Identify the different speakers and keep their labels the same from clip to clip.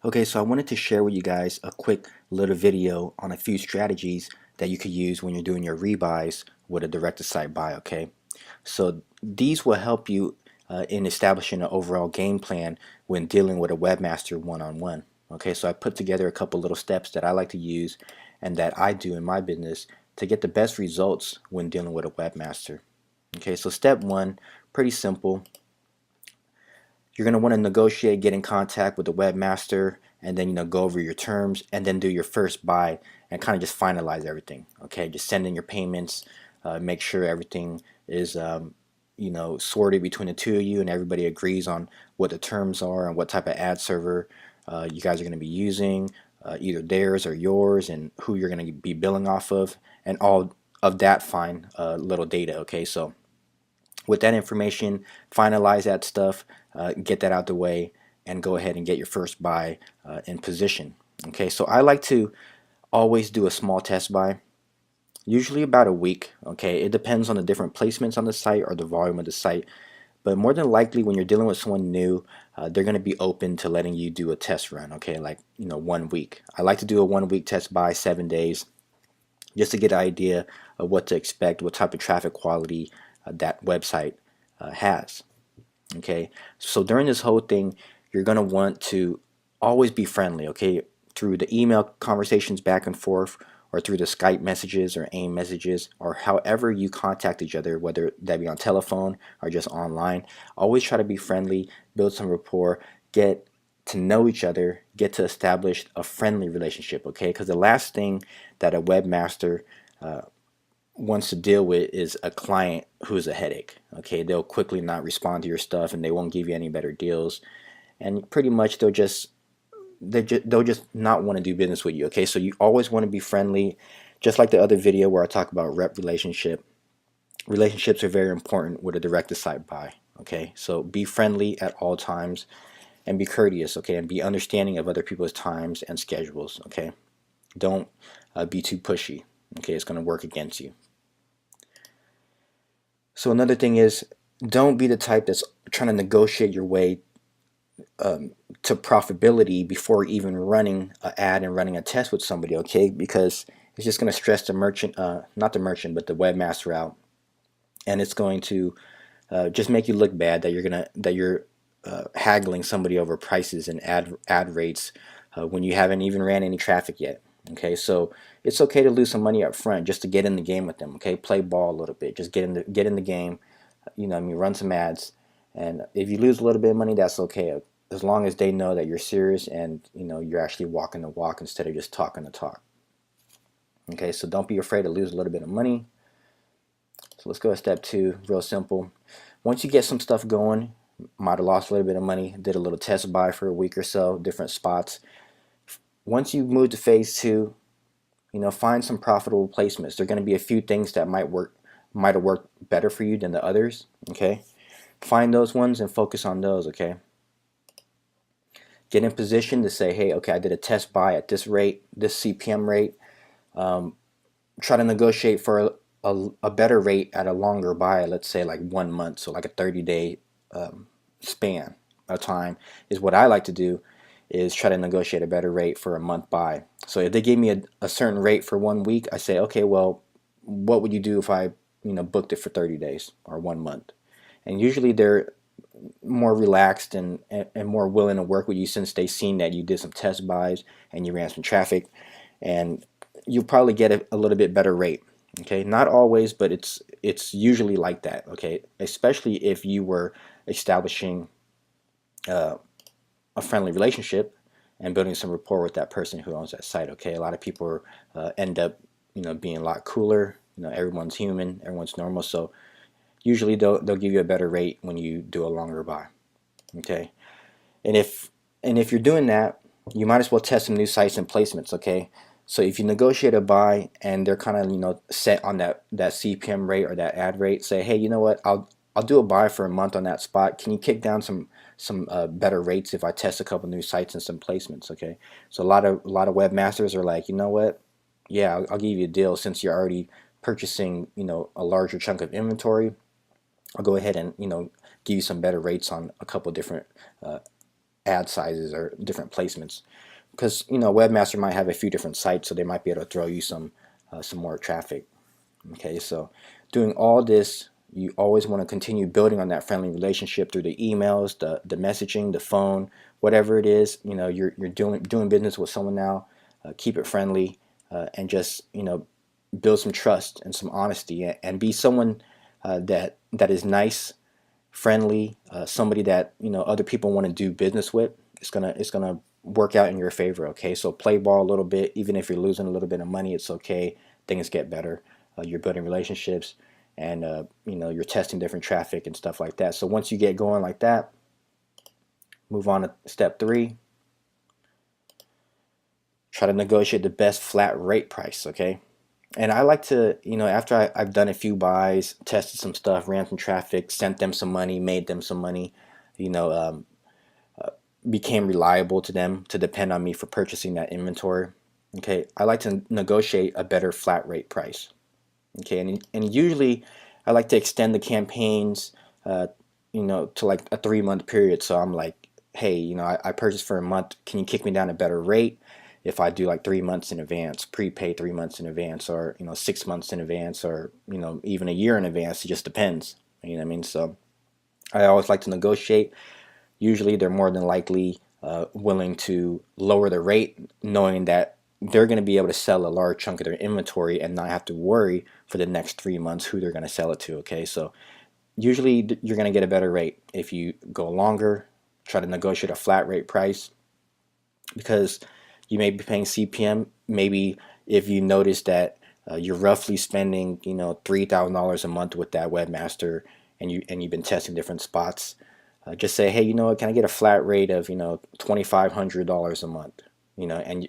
Speaker 1: Okay, so I wanted to share with you guys a quick little video on a few strategies that you could use when you're doing your rebuys with a direct-to-site buy, okay? So these will help you in establishing an overall game plan when dealing with a webmaster one-on-one. Okay, so I put together a couple little steps that I like to use and that I do in my business to get the best results when dealing with a webmaster. Okay, so step one, pretty simple. You're going to want to negotiate, get in contact with the webmaster, and then go over your terms, and then do your first buy and kind of just finalize everything. Okay, just send in your payments, make sure everything is sorted between the two of you, and everybody agrees on what the terms are and what type of ad server you guys are going to be using, either theirs or yours, and who you're going to be billing off of, and all of that fine little data. Okay, so with that information, finalize that stuff, get that out the way, and go ahead and get your first buy in position. Okay, so I like to always do a small test buy, usually about a week. Okay, it depends on the different placements on the site or the volume of the site, but more than likely when you're dealing with someone new, they're going to be open to letting you do a test run. Okay, like 1 week. I like to do a 1 week test buy, 7 days, just to get an idea of what to expect, what type of traffic quality that website has. Okay, so during this whole thing, you're going to want to always be friendly, okay, through the email conversations back and forth, or through the Skype messages or AIM messages, or however you contact each other, whether that be on telephone or just online. Always try to be friendly, build some rapport, get to know each other, get to establish a friendly relationship, okay? Because the last thing that a webmaster wants to deal with is a client who's a headache. Okay, they'll quickly not respond to your stuff, and they won't give you any better deals, and pretty much they'll just not want to do business with you. Okay, so you always want to be friendly, just like the other video where I talk about rep relationship. Relationships are very important with a direct-to-site buy. Okay, so be friendly at all times and be courteous. Okay, and be understanding of other people's times and schedules. Okay, don't be too pushy. Okay, it's going to work against you. So another thing is, don't be the type that's trying to negotiate your way to profitability before even running an ad and running a test with somebody, okay? Because it's just going to stress the merchant, not the merchant, but the webmaster out, and it's going to just make you look bad that you're haggling somebody over prices and ad rates when you haven't even ran any traffic yet. Okay, so it's okay to lose some money up front just to get in the game with them. Okay, play ball a little bit, just get in the game. I mean, run some ads, and if you lose a little bit of money, that's okay, as long as they know that you're serious and you're actually walking the walk instead of just talking the talk. Okay, so don't be afraid to lose a little bit of money. So let's go to step two, real simple. Once you get some stuff going, might have lost a little bit of money, did a little test buy for a week or so, different spots. Once you move to phase two, find some profitable placements. There are going to be a few things that might have worked better for you than the others. Okay, find those ones and focus on those. Okay, get in position to say, hey, okay, I did a test buy at this rate, this CPM rate. Try to negotiate for a better rate at a longer buy, let's say like 1 month, so like a 30-day span of time is what I like to do, is try to negotiate a better rate for a month buy. So if they gave me a certain rate for 1 week, I say, okay, well, what would you do if I booked it for 30 days or 1 month? And usually they're more relaxed and more willing to work with you, since they've seen that you did some test buys and you ran some traffic, and you'll probably get a little bit better rate. Okay, not always, but it's usually like that. Okay, especially if you were establishing a friendly relationship and building some rapport with that person who owns that site. Okay, a lot of people end up being a lot cooler. Everyone's human, everyone's normal, so usually they'll give you a better rate when you do a longer buy. Okay, and if you're doing that, you might as well test some new sites and placements. Okay, so if you negotiate a buy and they're kind of set on that CPM rate or that ad rate, say, hey, you know what, I'll do a buy for a month on that spot. Can you kick down some better rates if I test a couple new sites and some placements? Okay, so a lot of webmasters are like, you know what, yeah, I'll give you a deal, since you're already purchasing a larger chunk of inventory. I'll go ahead and give you some better rates on a couple different ad sizes or different placements, because webmaster might have a few different sites, so they might be able to throw you some more traffic. Okay, so doing all this, you always want to continue building on that friendly relationship through the emails, the messaging, the phone, whatever it is. You're doing business with someone now. Keep it friendly, and just build some trust and some honesty, and be someone that is nice, friendly, somebody that other people want to do business with. It's gonna work out in your favor. Okay, so play ball a little bit, even if you're losing a little bit of money, it's okay. Things get better. You're building relationships, and you're testing different traffic and stuff like that. So once you get going like that, move on to step 3. Try to negotiate the best flat rate price. Okay, and I like to, after I've done a few buys, tested some stuff, ran some traffic, sent them some money, made them some money, you know, um, became reliable to them to depend on me for purchasing that inventory. Okay, I like to negotiate a better flat rate price. Okay, and usually I like to extend the campaigns, uh, to like a 3-month period. So I'm like, hey, I purchased for a month. Can you kick me down a better rate if I do like 3 months in advance, prepay 3 months in advance, or 6 months in advance, or even a year in advance? It just depends. You know what I mean? So I always like to negotiate. Usually they're more than likely willing to lower the rate, knowing that they're going to be able to sell a large chunk of their inventory and not have to worry for the next 3 months who they're going to sell it to. Okay, so usually you're going to get a better rate if you go longer. Try to negotiate a flat rate price, because you may be paying CPM. Maybe if you notice that you're roughly spending $3,000 a month with that webmaster, and you've been testing different spots, just say, hey, you know what, can I get a flat rate of $2,500 a month, and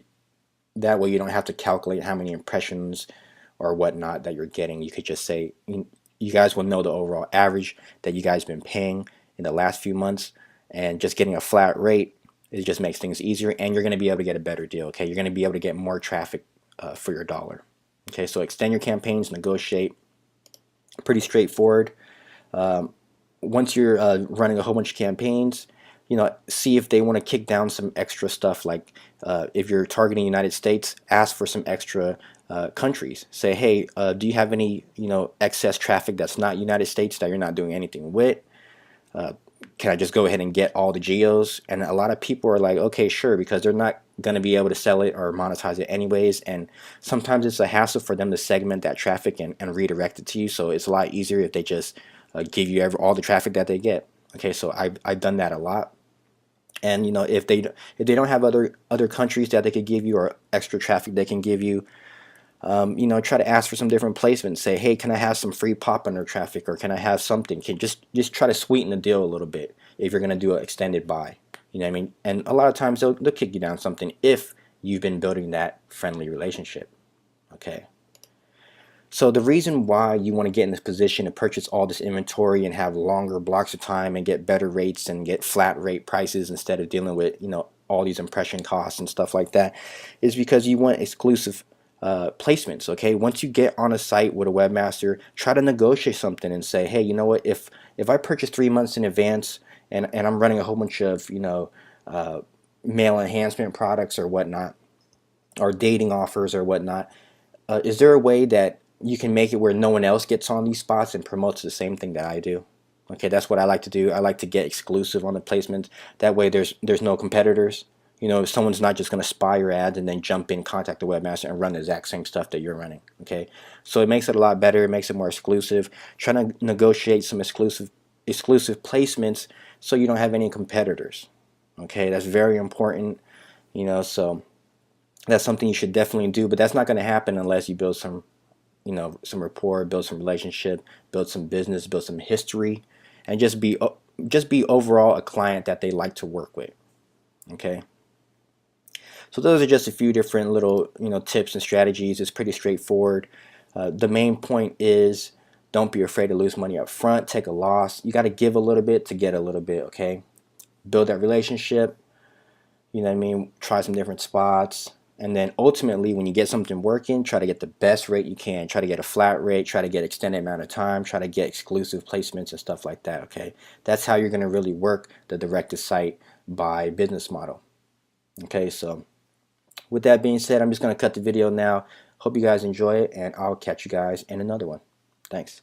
Speaker 1: that way you don't have to calculate how many impressions or whatnot that you're getting. You could just say, you guys will know the overall average that you guys been paying in the last few months, and just getting a flat rate, it just makes things easier, and you're going to be able to get a better deal. Okay, you're going to be able to get more traffic for your dollar. Okay, so extend your campaigns, negotiate. Pretty straightforward. Once you're running a whole bunch of campaigns, see if they want to kick down some extra stuff. Like if you're targeting United States, ask for some extra countries. Say, hey, do you have any excess traffic that's not United States that you're not doing anything with? Can I just go ahead and get all the geos? And a lot of people are like, okay, sure, because they're not going to be able to sell it or monetize it anyways. And sometimes it's a hassle for them to segment that traffic and redirect it to you. So it's a lot easier if they just give you all the traffic that they get. Okay, so I've done that a lot. And if they don't have other countries that they could give you, or extra traffic they can give you, try to ask for some different placements. Say, hey, can I have some free pop under traffic, or can I have something? Can just try to sweeten the deal a little bit if you're going to do an extended buy. You know what I mean? And a lot of times they'll kick you down something if you've been building that friendly relationship. Okay. So the reason why you want to get in this position to purchase all this inventory and have longer blocks of time and get better rates and get flat rate prices instead of dealing with all these impression costs and stuff like that is because you want exclusive placements. Okay, once you get on a site with a webmaster, try to negotiate something and say, hey, you know what, if I purchase 3 months in advance and I'm running a whole bunch of mail enhancement products or whatnot, or dating offers or whatnot, is there a way that you can make it where no one else gets on these spots and promotes the same thing that I do? Okay, that's what I like to do. I like to get exclusive on the placements. That way there's no competitors. Someone's not just going to spy your ads and then jump in, contact the webmaster, and run the exact same stuff that you're running. Okay, so it makes it a lot better. It makes it more exclusive. Try to negotiate some exclusive placements so you don't have any competitors. Okay, that's very important. So that's something you should definitely do. But that's not going to happen unless you build some rapport, build some relationship, build some business, build some history, and just be overall a client that they like to work with. Okay. So those are just a few different little tips and strategies. It's pretty straightforward. The main point is, don't be afraid to lose money up front. Take a loss. You got to give a little bit to get a little bit. Okay. Build that relationship. You know what I mean? Try some different spots. And then ultimately, when you get something working, try to get the best rate you can. Try to get a flat rate, try to get extended amount of time, try to get exclusive placements and stuff like that, okay? That's how you're going to really work the direct to site buy business model. Okay, so with that being said, I'm just going to cut the video now. Hope you guys enjoy it, and I'll catch you guys in another one. Thanks.